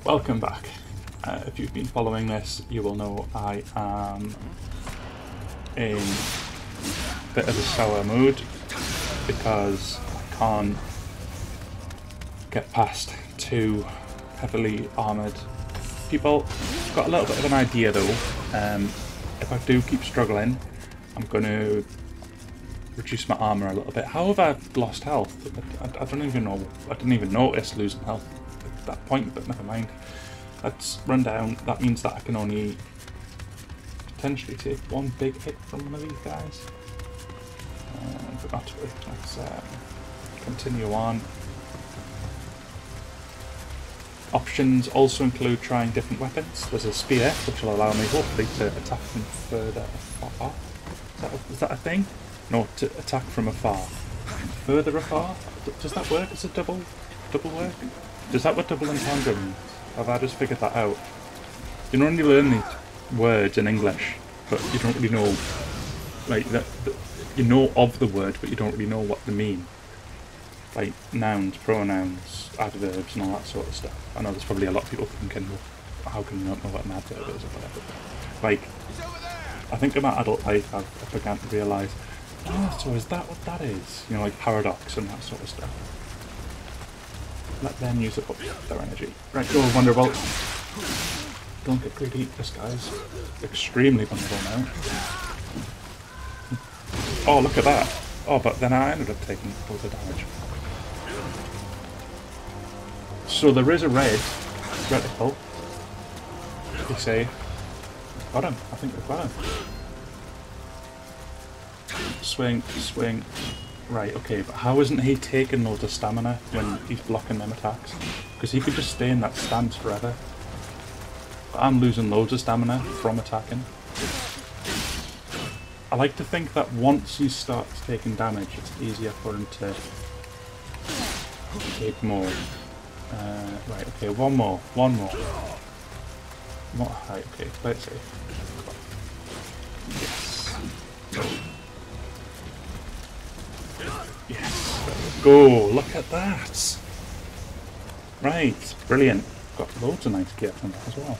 Welcome back. If you've been following this, you will know I am in a bit of a sour mood because I can't get past two heavily armoured people. I've got a little bit of an idea though. If I do keep struggling, I'm going to reduce my armour a little bit. How have I lost health? I don't even know. I didn't even notice losing health at that point, but never mind. Let's run down. That means that I can only potentially take one big hit from one of these guys. But not to worry. Let's continue on. Options also include trying different weapons. There's a spear, which will allow me hopefully to attack from further afar. Is that a thing? No, to attack from afar. Further afar? Does that work as a double work? Is that what double entendre means? Have I just figured that out? You normally learn these words in English, but you don't really know, like, you know of the word, but you don't really know what they mean. Like nouns, pronouns, adverbs and all that sort of stuff. I know there's probably a lot of people thinking, well, how can you not know what an adverb is or whatever. Like, I think in my adult life I've begun to realise, oh, so is that what that is? You know, like paradox and that sort of stuff. Let them use up their energy. Right, go vulnerable. Don't get greedy. This guy's extremely vulnerable now. Oh, look at that. Oh, but then I ended up taking loads of damage. So there is a red reticle. Be safe. Got him. I think we've got him. Swing, swing. Right, okay, but how isn't he taking loads of stamina when he's blocking them attacks? Because he could just stay in that stance forever. But I'm losing loads of stamina from attacking. I like to think that once he starts taking damage, it's easier for him to take more. Right, okay, one more. Right, okay, play it safe. Yes. Yes, there we go, look at that! Right, brilliant. Got loads of nice gear from that as well.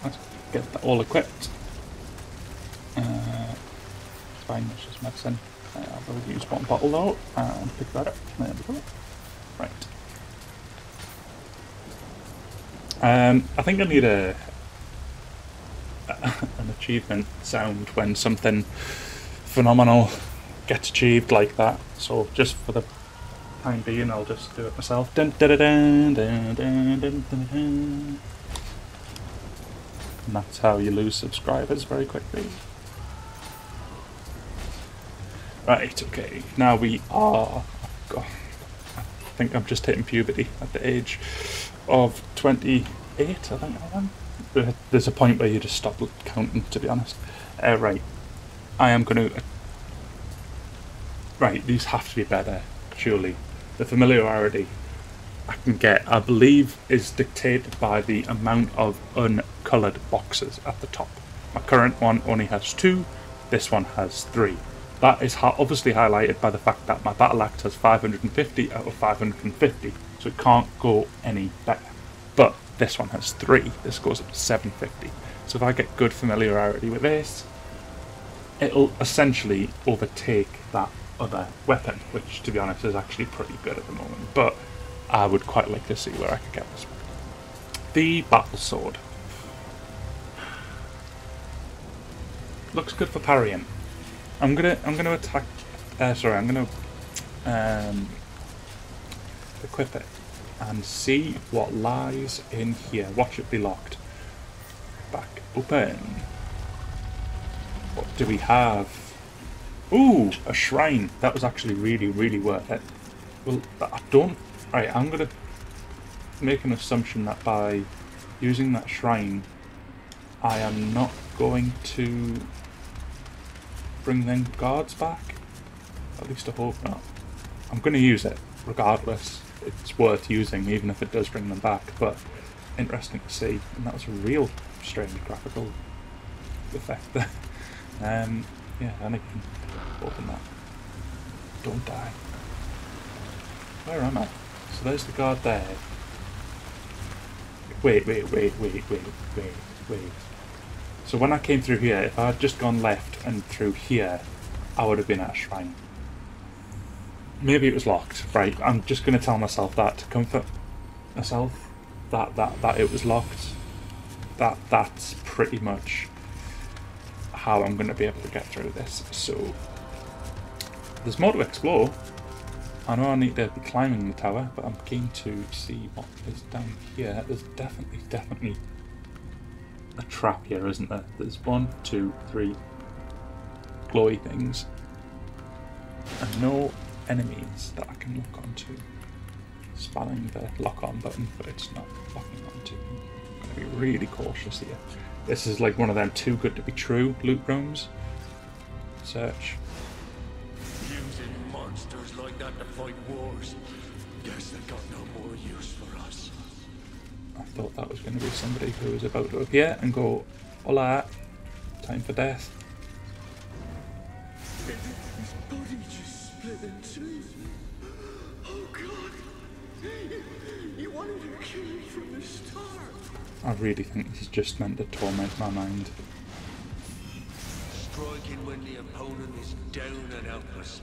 Let's get that all equipped. Fine, it's just medicine. I'll use one bottle though, and pick that up. There we go. Right. I think I need an achievement sound when something phenomenal gets achieved like that. So just for the time being, I'll just do it myself. Dun, dun, dun, dun, dun, dun, dun, dun, dun. And that's how you lose subscribers very quickly. Right, okay, now we are, God, I think I'm just hitting puberty at the age of 28, I think I am. There's a point where you just stop counting, to be honest. Right, I am going to, right, these have to be better, surely. The familiarity I can get, I believe, is dictated by the amount of uncoloured boxes at the top. My current one only has 2, this one has 3. That is obviously highlighted by the fact that my battle axe has 550 out of 550, so it can't go any better. But this one has 3, this goes up to 750. So if I get good familiarity with this, it'll essentially overtake that other weapon, which to be honest is actually pretty good at the moment, but I would quite like to see where I could get this one. The battle sword. Looks good for parrying. I'm gonna attack. I'm gonna equip it and see what lies in here. Watch it be locked. Back open. What do we have? Ooh, a shrine. That was actually really, really worth it. Well, I don't. Right, I'm gonna make an assumption that by using that shrine, I am not going to bring them guards back. At least I hope not. I'm going to use it regardless. It's worth using even if it does bring them back, but interesting to see. And that was a real strange graphical effect there. Yeah, and I can open that. Don't die. Where am I? So there's the guard there. Wait. So when I came through here, if I had just gone left and through here, I would have been at a shrine. Maybe it was locked. Right, I'm just going to tell myself that to comfort myself. That it was locked. That's pretty much how I'm going to be able to get through this. So there's more to explore. I know I need to be climbing the tower, but I'm keen to see what is down here. There's definitely a trap here, isn't there? There's 1, 2, 3 glowy things and no enemies that I can lock onto. Spamming the lock on button, but it's not locking onto. I'm going to be really cautious here. This is like one of them too good to be true loot rooms. Search. Using monsters like that to fight wars. Guess they got no more use for us. I thought that was going to be somebody who was about to appear and go, hola, time for death. His body just split in two. Oh God! You wanted to kill me from the start. I really think this is just meant to torment my mind. Striking when the opponent is down and helpless.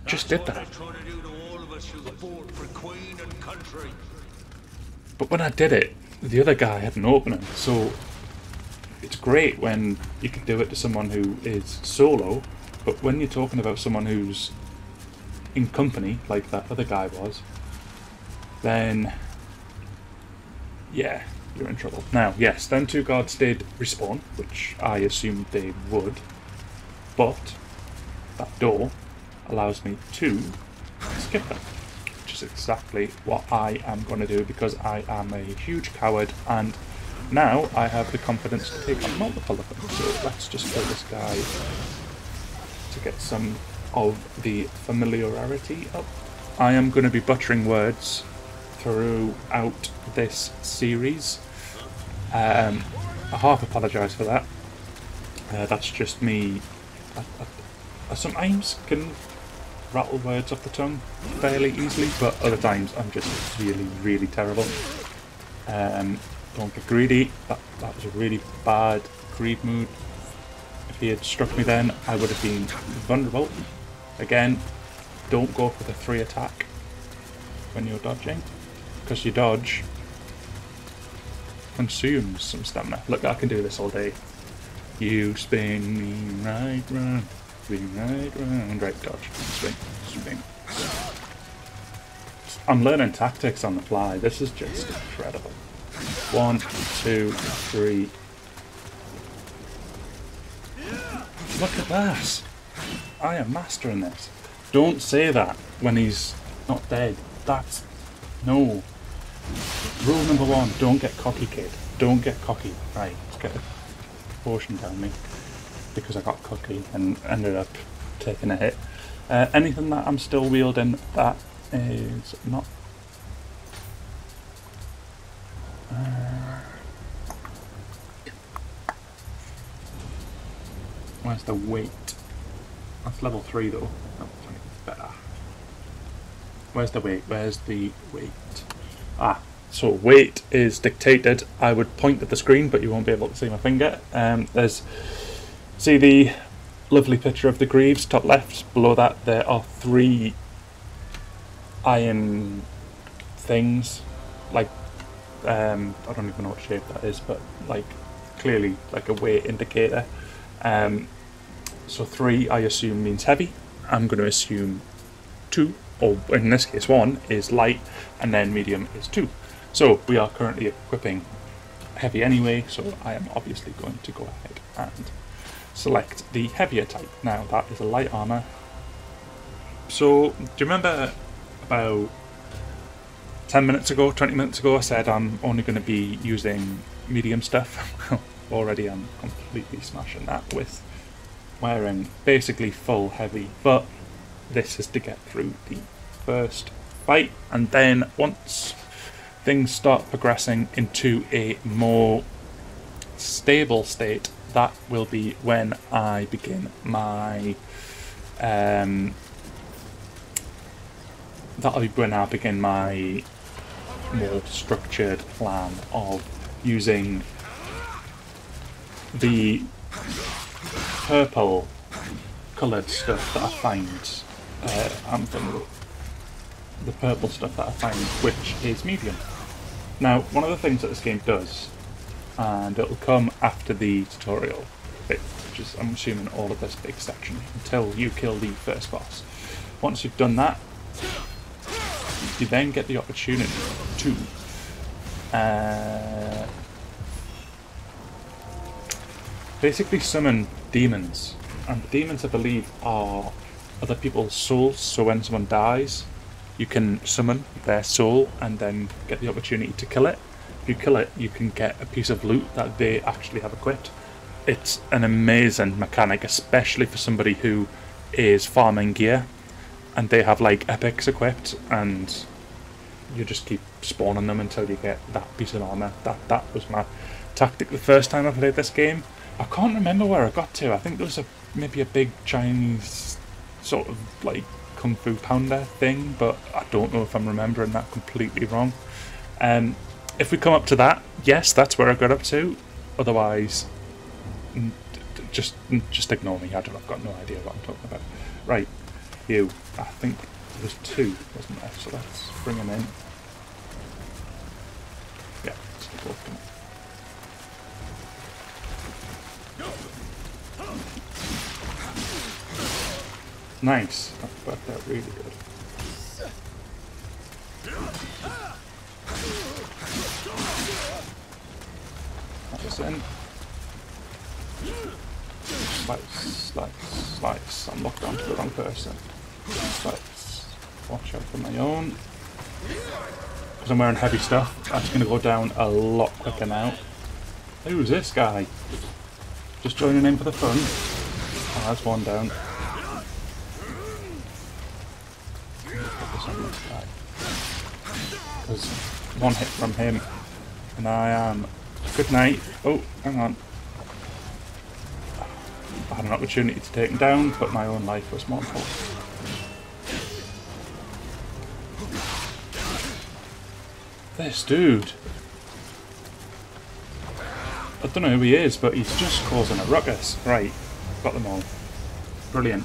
Just did that. That's what they're trying to do to all of us who fought for Queen and country. But when I did it, the other guy had an opening, so it's great when you can do it to someone who is solo, but when you're talking about someone who's in company, like that other guy was, then yeah, you're in trouble. Now, yes, them two guards did respawn, which I assumed they would, but that door allows me to skip them, which is exactly what I am going to do because I am a huge coward and now I have the confidence to take on multiple of them. So let's just kill this guy to get some of the familiarity up. I am going to be butchering words throughout this series. I half apologise for that. That's just me. I sometimes can rattle words off the tongue fairly easily, but other times I'm just really terrible. Don't get greedy. That was a really bad greed mood. If he had struck me then, I would have been vulnerable. Again, don't go for the 3 attack when you're dodging, because your dodge consumes some stamina. Look, I can do this all day. You spin me right round, spin right round. Right, dodge, spin. I'm learning tactics on the fly. This is just incredible. 1, 2, 3. Look at that. I am mastering this. Don't say that when he's not dead. That's... no. Rule number 1, don't get cocky, kid. Don't get cocky. Right, let's get a potion down me. Because I got cocky and ended up taking a hit. Anything that I'm still wielding that is not... where's the weight? That's level 3 though. Oh, it's better. Where's the weight? Where's the weight? Ah, so weight is dictated. I would point at the screen, but you won't be able to see my finger. See the lovely picture of the greaves, top left. Below that there are 3 iron things, like I don't even know what shape that is, but like clearly like a weight indicator. So 3 I assume means heavy. I'm going to assume 2, or in this case 1, is light, and then medium is 2. So we are currently equipping heavy anyway, so I am obviously going to go ahead and select the heavier type. Now that is a light armour. So do you remember about 10 minutes ago, 20 minutes ago, I said I'm only going to be using medium stuff? Already I'm completely smashing that with wearing basically full heavy, but this is to get through the first fight, and then once things start progressing into a more stable state, that will be when I begin my that'll be when I begin my more structured plan of using the purple coloured stuff that I find. I'm from the purple stuff that I find, which is medium. Now, one of the things that this game does, and it'll come after the tutorial bit, which is, I'm assuming, all of this big section, until you kill the first boss. Once you've done that, you then get the opportunity to basically summon demons. And the demons, I believe, are other people's souls, so when someone dies, you can summon their soul and then get the opportunity to kill it. If you kill it, you can get a piece of loot that they actually have equipped. It's an amazing mechanic, especially for somebody who is farming gear and they have like epics equipped, and you just keep spawning them until you get that piece of armor. That was my tactic the first time I played this game. I can't remember where I got to. I think there was maybe a big Chinese sort of like Kung Fu Pounder thing, but I don't know if I'm remembering that completely wrong. If we come up to that, yes, that's where I got up to. Otherwise, just ignore me. I've got no idea what I'm talking about. Right, you. I think there was 2, wasn't there? So let's bring them in. Yeah, let's keep walking. Nice. That worked out really good. That was in. Slice. I'm locked onto the wrong person. Slice. Watch out for my own. Because I'm wearing heavy stuff, that's going to go down a lot quicker now. Who's this guy? Just joining in for the fun. Oh, that's one down. Focus on this guy. Because one hit from him, and I am... Good night. Oh, hang on. I had an opportunity to take him down, but my own life was more important. This dude. I don't know who he is, but he's just causing a ruckus. Right, got them all. Brilliant.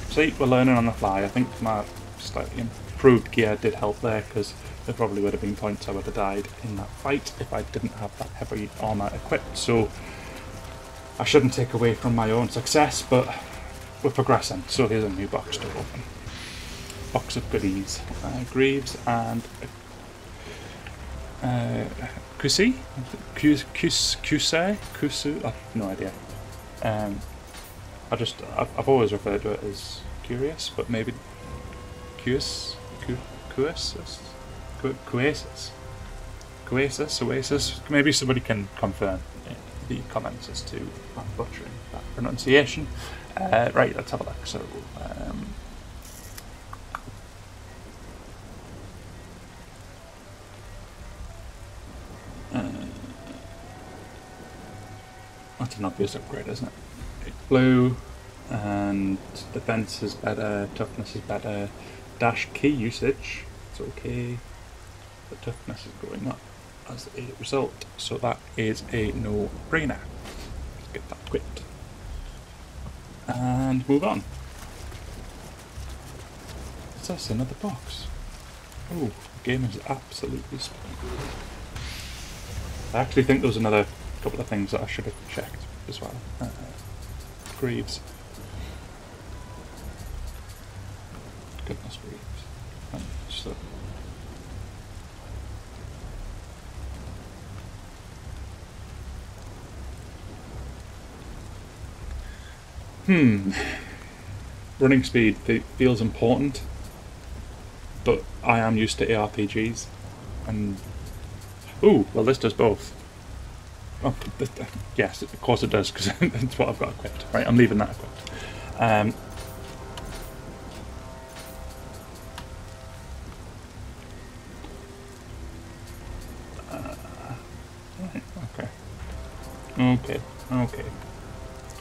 See, we're learning on the fly. I think my slightly improved gear did help there, because there probably would have been points I would have died in that fight if I didn't have that heavy armour equipped. So I shouldn't take away from my own success, but we're progressing. So here's a new box to open. Box of goodies. Greaves and Kusi? Kusu? I have no idea. I've always referred to it as curious, but maybe Oasis. Maybe somebody can confirm in the comments as to I'm butchering that pronunciation. Right, let's have a look. So, that's an obvious upgrade, isn't it? Blue, and defense is better, toughness is better, dash key usage, it's okay, but toughness is going up as a result, so that is a no-brainer. Let's get that equipped and move on. What's this? Another box. Oh, the game is absolutely spinning. I actually think there was another couple of things that I should have checked as well. Greaves. Goodness, Greaves. So. Running speed feels important, but I am used to ARPGs, and ooh, well, this does both. Oh, yes, of course it does, because that's what I've got equipped. Right, I'm leaving that equipped. Right,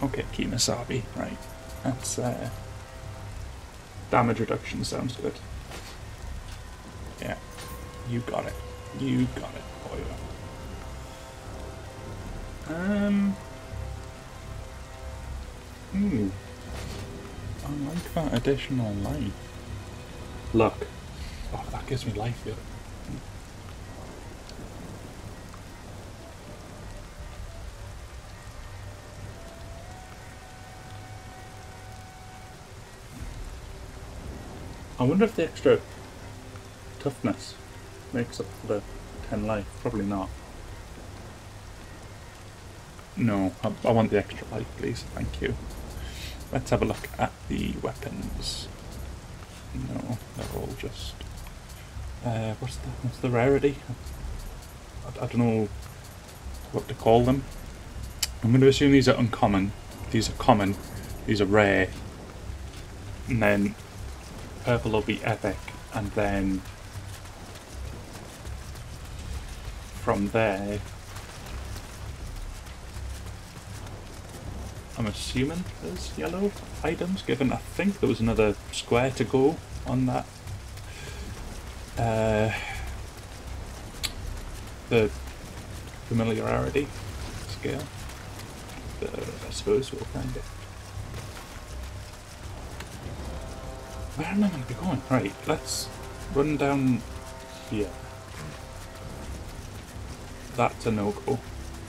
okay, Kimasabi, right. That's, damage reduction sounds good. Yeah, you got it. You got it, boy. Ooh. I like that additional life. Look. Oh, that gives me life here. I wonder if the extra toughness makes up for the 10 life. Probably not. No, I want the extra life, please. Thank you. Let's have a look at the weapons. No, they're all just... what's the rarity? I don't know what to call them. I'm going to assume these are uncommon. These are common. These are rare. And then purple will be epic. And then from there, I'm assuming there's yellow items, given I think there was another square to go on that. The familiarity scale. I suppose we'll find it. Where am I going to be going? Right, let's run down here. That's a no-go.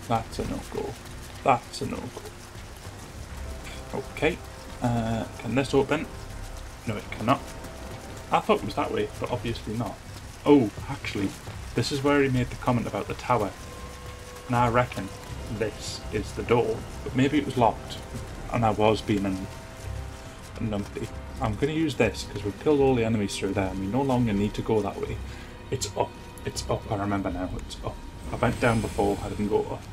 That's a no-go. That's a no-go. Okay, can this open? No, it cannot. I thought it was that way, but obviously not. Oh, actually, this is where he made the comment about the tower. And I reckon this is the door, but maybe it was locked, and I was being a numpty. I'm going to use this, because we've killed all the enemies through there, and we no longer need to go that way. It's up. It's up, I remember now. It's up. I went down before, I didn't go up.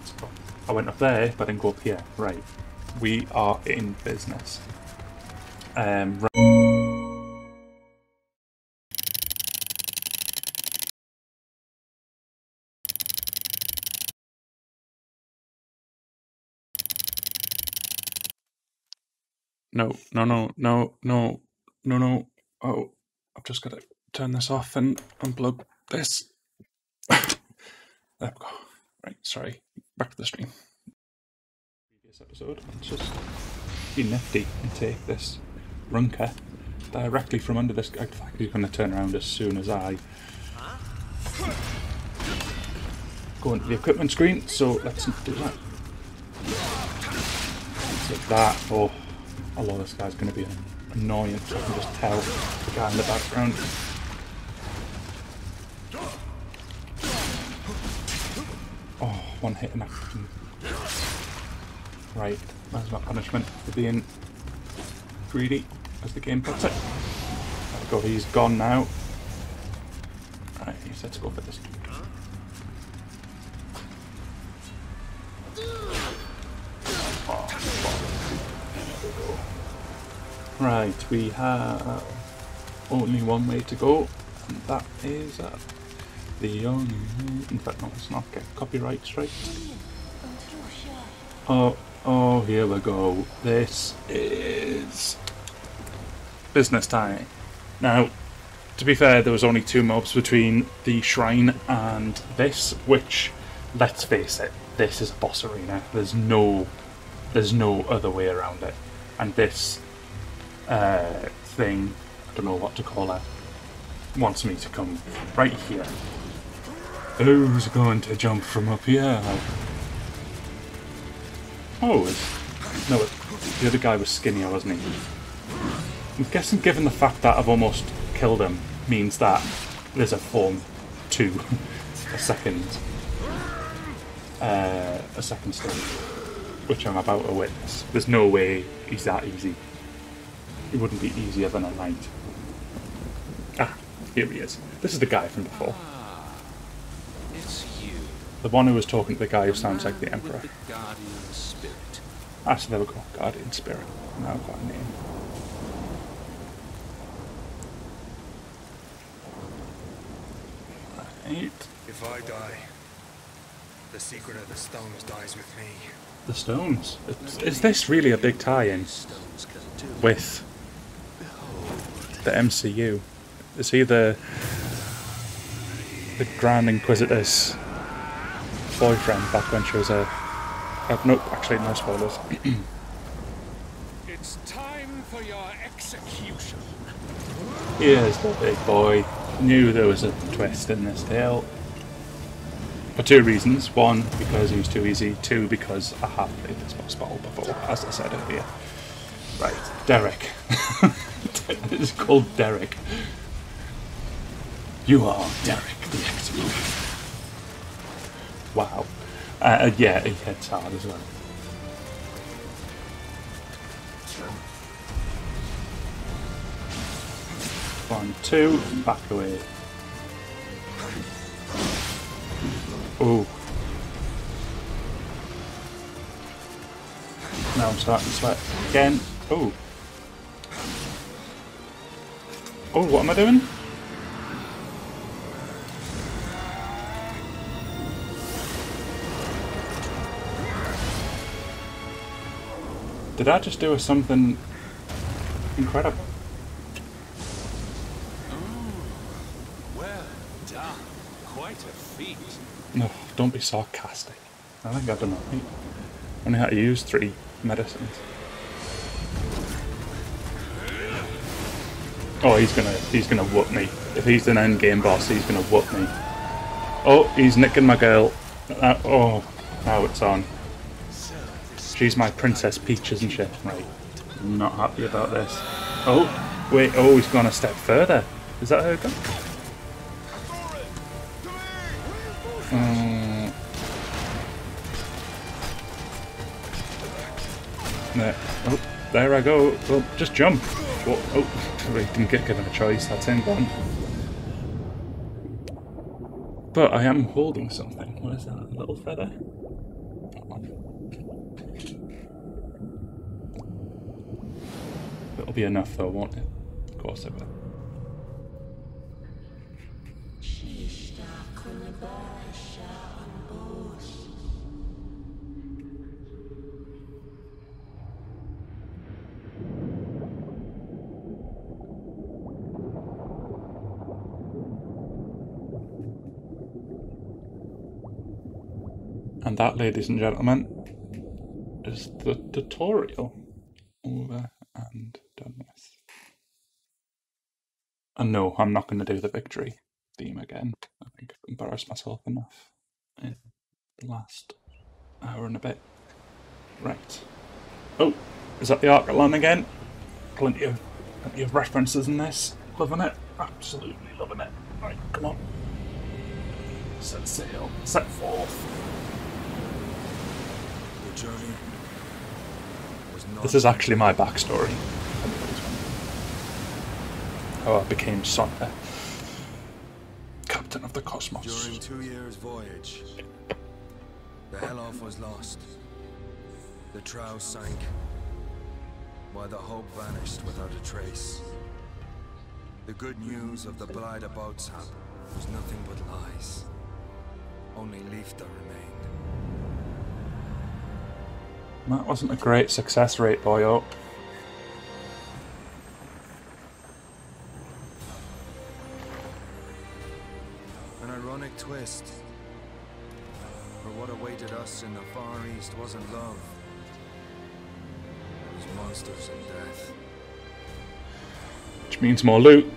It's up. I went up there, but I didn't go up here. Right. We are in business. Right. No. Oh, I've just got to turn this off and unplug this. There we go. Right, sorry. Back to the stream. Previous episode, let's just be nifty and take this runker directly from under this. In fact, he's going to turn around as soon as I go into the equipment screen, so let's not do that. So that, oh, although this guy's going to be an annoyance, I can just tell the guy in the background. Oh, one hit and action. Right, that's my punishment for being greedy, as the game puts it. There we go, he's gone now. Right, let's go for this dude. Right, we have only one way to go, and that is the only way. In fact, no, let's not get copyright straight. Oh, here we go. This is business time. Now, to be fair, there was only 2 mobs between the shrine and this, which, let's face it, this is a boss arena. There's no other way around it. And this thing, I don't know what to call it, wants me to come right here. Who's going to jump from up here? Oh, no, the other guy was skinnier, wasn't he? I'm guessing, given the fact that I've almost killed him, means that there's a form 2, a second stage, which I'm about to witness. There's no way he's that easy. It wouldn't be easier than a knight. Ah, here he is. This is the guy from before. It's you. The one who was talking to the guy who sounds like the Emperor. The guardian spirit. Ah, so there we go. Guardian Spirit. Now I've got a name. Right. If I die, the secret of the stones dies with me. The stones. Is this really a big tie-in with the MCU? Is he the the Grand Inquisitor's boyfriend back when she was a... nope, actually no spoilers. It's time for your execution. Here's the big boy. Knew there was a twist in this tale. For two reasons. One, because he was too easy. Two, because I have played this boss battle before, as I said earlier. Right, Derrick. It's called Derrick. You are Derrick the Executioner. Wow. Yeah, he hits hard as well. One, two, back away. Oh. Now I'm starting to sweat again. Oh. Oh, what am I doing? Did I just do something incredible? Well done. Quite a feat. No, don't be sarcastic. I think I've done it right. Only had to use 3 medicines. Oh, he's gonna whoop me. If he's an endgame boss, he's gonna whoop me. Oh, he's nicking my girl. Oh, now it's on. She's my Princess Peach, isn't she? Right. I'm not happy about this. Oh, wait. Oh, he's gone a step further. Is that her gun? There. Oh, there I go. Well, just jump. Oh, we didn't get given a choice. That's him gone. But I am holding something. What is that? A little feather? That one. It'll be enough though, won't it? Of course it will. And that, ladies and gentlemen, is the tutorial over and done with. And no, I'm not going to do the victory theme again. I think I've embarrassed myself enough in the last hour and a bit. Right. Oh, is that the Arckellon again? Plenty of references in this. Loving it. Absolutely loving it. Right, come on. Set sail. Set forth. This is actually my backstory. How I became Sonder, Captain of the Cosmos. During 2 years' voyage, the Hell-Off was lost. The trow sank, while the hope vanished without a trace. The good news of the Blythe boats was nothing but lies. Only Leifta remained. That wasn't a great success rate, boyo. An ironic twist. For what awaited us in the Far East wasn't love. It was monsters and death. Which means more loot.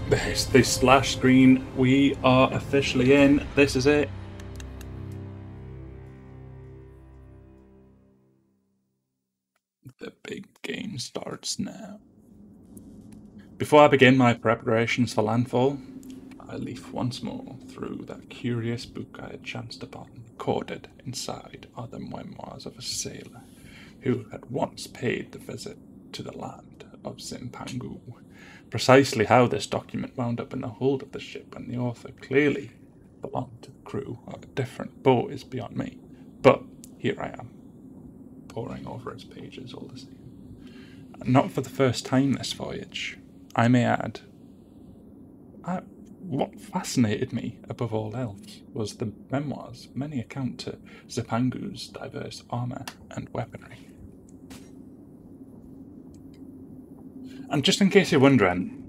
There's the splash screen. We are officially in. This is it. The big game starts now. Before I begin my preparations for landfall, I leaf once more through that curious book I had chanced upon. Recorded inside are the memoirs of a sailor who had once paid the visit to the land of Zimpangu. Precisely how this document wound up in the hold of the ship and the author clearly belonged to the crew of a different boat is beyond me. But here I am, poring over its pages all the same. Not for the first time this voyage, I may add. What fascinated me above all else was the memoirs, many account to Zipangu's diverse armour and weaponry. And just in case you're wondering,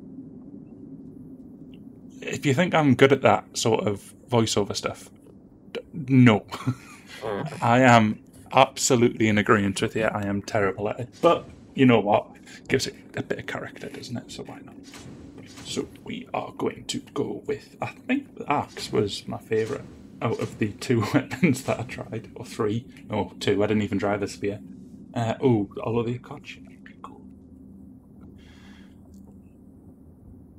if you think I'm good at that sort of voiceover stuff, no. I am absolutely in agreement with you. I am terrible at it. But you know what? Gives it a bit of character, doesn't it? So why not? So we are going to go with, I think the axe was my favourite out of the 2 weapons that I tried. Or 3. No, 2. I didn't even try the spear. Although the Arckellon. Cool.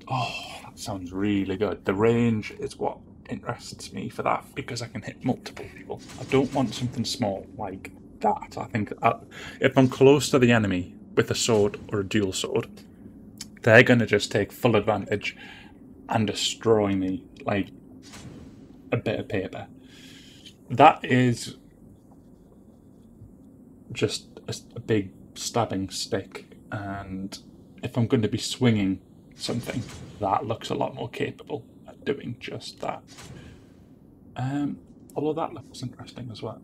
Oh, that sounds really good. The range is what interests me for that, because I can hit multiple people. I don't want something small like that. I think if I'm close to the enemy with a sword or a dual sword, they're going to just take full advantage and destroy me like a bit of paper. That is just a big stabbing stick, and if I'm going to be swinging something, that looks a lot more capable at doing just that. Although that looks interesting as well.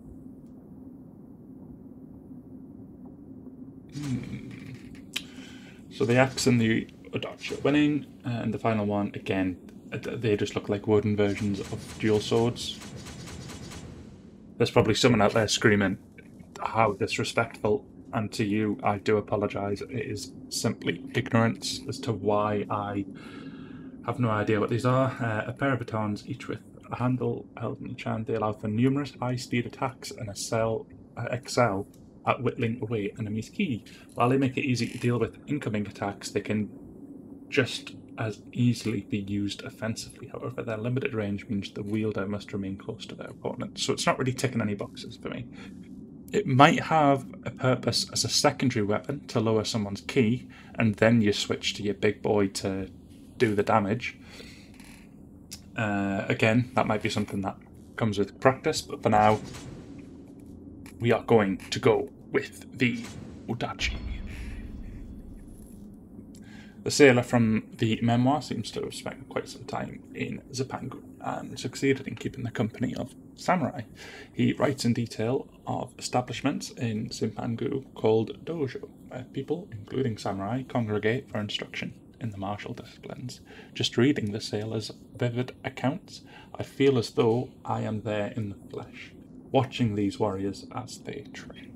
So the axe and the Voyage are winning, and the final one, again, they just look like wooden versions of dual swords. There's probably someone out there screaming, how disrespectful, and to you, I do apologise. It is simply ignorance as to why I have no idea what these are. A pair of batons, each with a handle held in each hand. They allow for numerous high-speed attacks and excel at whittling away enemies' ki. While they make it easy to deal with incoming attacks, they can just as easily be used offensively. However, their limited range means the wielder must remain close to their opponent, so it's not really ticking any boxes for me. It might have a purpose as a secondary weapon to lower someone's ki, and then you switch to your big boy to do the damage. Again, that might be something that comes with practice, but for now, we are going to go with the Voyage. The sailor from the memoir seems to have spent quite some time in Zipangu and succeeded in keeping the company of samurai. He writes in detail of establishments in Zipangu called dojo, where people, including samurai, congregate for instruction in the martial disciplines. Just reading the sailor's vivid accounts, I feel as though I am there in the flesh, watching these warriors as they train.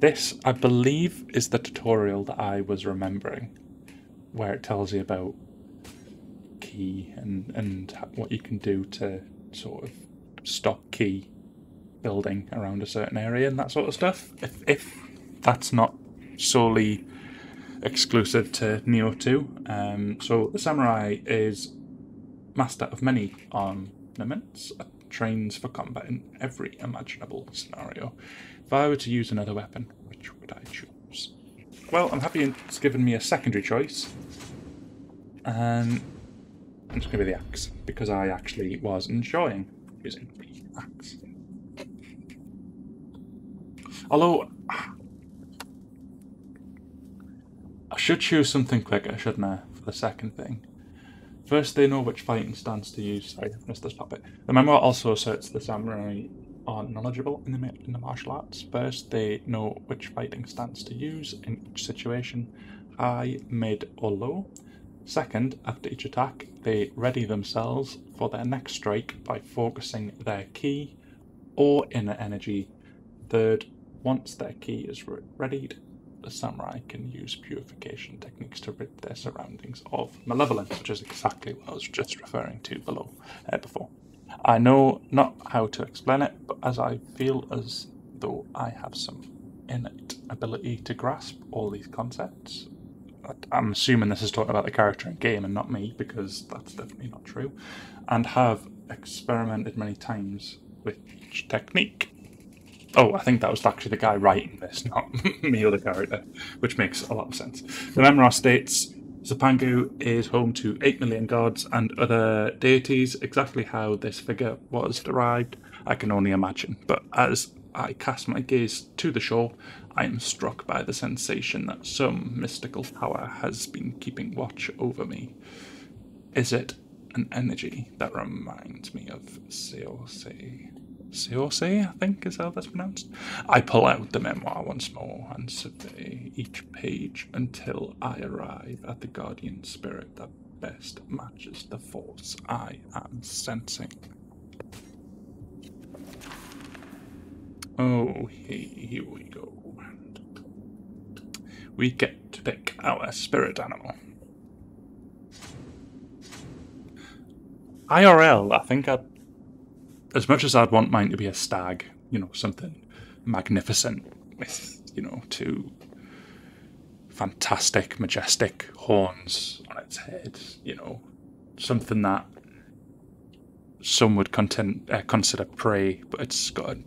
This, I believe, is the tutorial that I was remembering, where it tells you about ki and what you can do to sort of stop ki building around a certain area and that sort of stuff. If that's not solely exclusive to Nioh 2. So the samurai is master of many armaments, trains for combat in every imaginable scenario. If I were to use another weapon, which would I choose? Well, I'm happy it's given me a secondary choice, and I'm just going to be the axe, because I actually was enjoying using the axe. Although, I should choose something quicker, shouldn't I, for the second thing. First, they know which fighting stance to use. Sorry, I've missed this puppet. The memoir also asserts the samurai are knowledgeable in the martial arts. First, they know which fighting stance to use in each situation, high, mid, or low. Second, after each attack, they ready themselves for their next strike by focusing their ki or inner energy. Third, once their ki is readied, the samurai can use purification techniques to rid their surroundings of malevolence, which is exactly what I was just referring to before. I know not how to explain it, but as I feel as though I have some innate ability to grasp all these concepts. I'm assuming this is talking about the character in game and not me, because that's definitely not true, and have experimented many times with each technique. Oh, I think that was actually the guy writing this, not me or the character, which makes a lot of sense. The memoir states, Zipangu is home to 8 million gods and other deities. Exactly how this figure was derived, I can only imagine, but as I cast my gaze to the shore, I am struck by the sensation that some mystical power has been keeping watch over me. Is it an energy that reminds me of Seose? Seose, I think is how that's pronounced. I pull out the memoir once more and survey each page until I arrive at the guardian spirit that best matches the force I am sensing. Oh, here we go. We get to pick our spirit animal. IRL, I think as much as I'd want mine to be a stag, you know, something magnificent with, you know, two fantastic, majestic horns on its head, you know, something that some would consider prey, but it's got a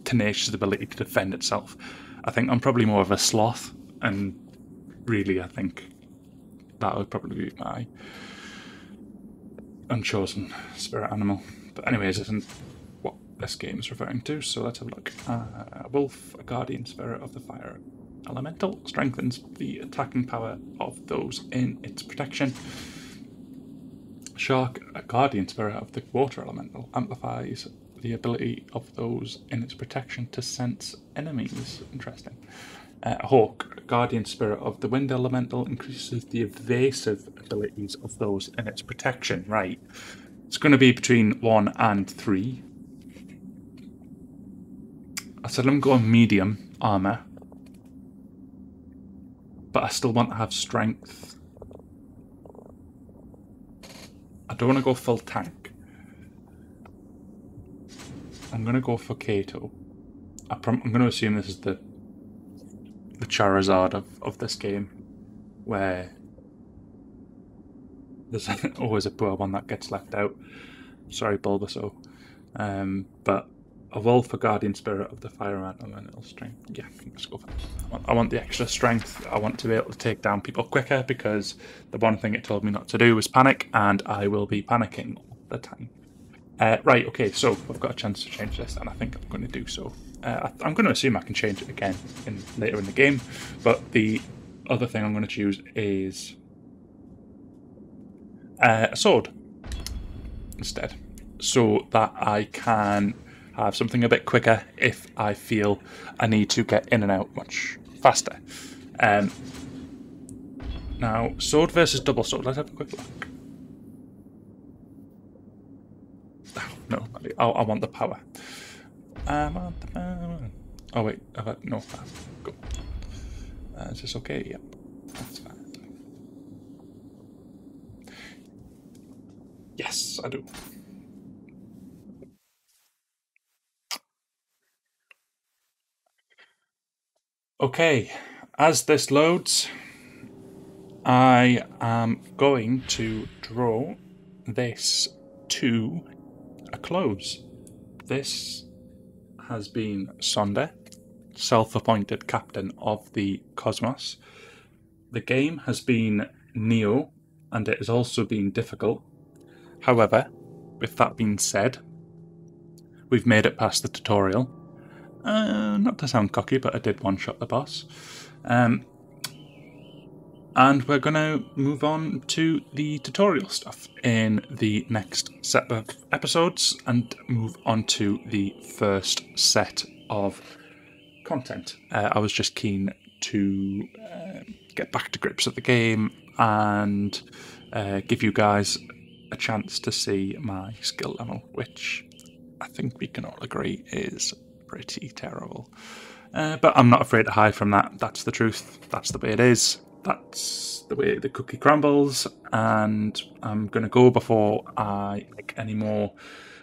tenacious ability to defend itself. I think I'm probably more of a sloth, and really I think that would probably be my unchosen spirit animal. But anyways, isn't what this game is referring to, so let's have a look. Wolf, a guardian spirit of the fire elemental, strengthens the attacking power of those in its protection. Shark, a guardian spirit of the water elemental, amplifies the ability of those in its protection to sense enemies. Interesting. Hawk, a guardian spirit of the wind elemental, increases the evasive abilities of those in its protection. Right. It's going to be between 1 and 3. I said I'm going medium armour, but I still want to have strength. I don't want to go full tank. I'm going to go for Kato. I'm going to assume this is the Charizard of this game, where there's always a poor one that gets left out. Sorry, Bulbasaur. But a wolf, a guardian spirit of the fire elemental strength. Yeah, let's go for that. I want the extra strength. I want to be able to take down people quicker, because the one thing it told me not to do was panic, and I will be panicking all the time. Right, okay, so I've got a chance to change this, and I think I'm going to do so. I'm going to assume I can change it again later in the game, but the other thing I'm going to choose is a sword instead, so that I can have something a bit quicker if I feel I need to get in and out much faster. Now, sword versus double sword, let's have a quick look. No, I want the power. I want the power. Oh wait, no. Go. Is this okay? Yep, that's fine. Yes, I do. Okay, as this loads, I am going to draw this to a close. This has been Sonder, self-appointed captain of the Cosmos. The game has been Nioh, and it has also been difficult. However, with that being said, we've made it past the tutorial. Not to sound cocky, but I did one-shot the boss. And we're going to move on to the tutorial stuff in the next set of episodes, and move on to the first set of content. I was just keen to get back to grips with the game and give you guys a chance to see my skill level, which I think we can all agree is pretty terrible. But I'm not afraid to hide from that. That's the truth. That's the way it is. That's the way the cookie crumbles, and I'm going to go before I make any more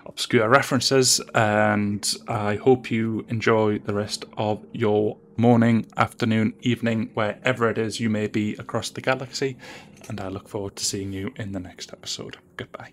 obscure references, and I hope you enjoy the rest of your morning, afternoon, evening, wherever it is you may be across the galaxy, and I look forward to seeing you in the next episode. Goodbye.